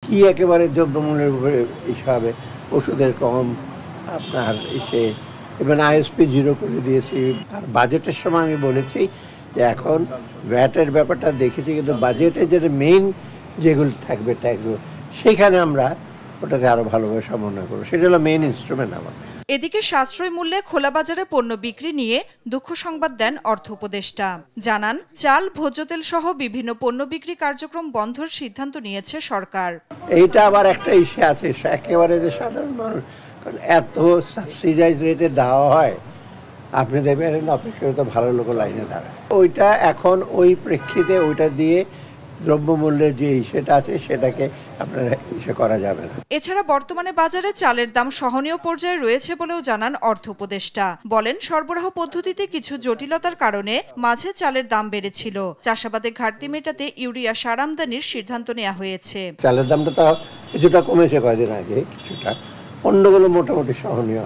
কি একেবারে দ্রব্যমূল্যের উপরে হিসাবে ওষুধের কম, আপনার এসে এবং আইএসপি 0 করে দিয়েছি। আর বাজেটের সময় আমি বলেছি যে এখন ভ্যাটের ব্যাপারটা দেখেছি, কিন্তু বাজেটে যেটা মেইন যেগুলো থাকবে ট্যাক্সগুলো, সেখানে আমরা ওটাকে আরও ভালোভাবে সমন্বয় করবো। সেটা হলো মেইন ইনস্ট্রুমেন্ট আমার। এদিকে সাশ্রয় মূল্যে খোলা বাজারে পণ্য বিক্রি নিয়ে দুঃখ সংবাদ দেন অর্থ উপদেষ্টা। জানান, চাল, ভোজ্য তেল সহ বিভিন্ন পণ্য বিক্রি কার্যক্রম বন্ধের সিদ্ধান্ত নিয়েছে সরকার। এইটা আবার একটা ইস্যু আছে, একেবারে যে সাধারণ মানুষ, কারণ এত সাবসিডাইজ রেটে দেওয়া হয়, আপনি দেখবেন অপেক্ষাকৃত ভালো লোক লাইনে দাঁড়ায়। ওইটা এখন ওই প্রেক্ষিতে ওইটা দিয়ে দ্রব্যমূল্যের যে ইস্যুটা আছে সেটাকে আপনার ইস্যু করা যাবে না। এছাড়া বর্তমানে বাজারে চালের দাম সহনীয় পর্যায়ে রয়েছে বলেও জানান অর্থ উপদেষ্টা। বলেন, সরবরাহ পদ্ধতিতে কিছু জটিলতার কারণে মাঝে চালের দাম বেড়েছিল। চাষাবাদে ঘাটতি মেটাতে ইউরিয়া সার আমদানির সিদ্ধান্ত নেওয়া হয়েছে। চালের দামটা তো কিছুটা কমেছে কয়েকদিন আগে, কিছুটা, অন্যগুলো মোটামুটি সহনীয়।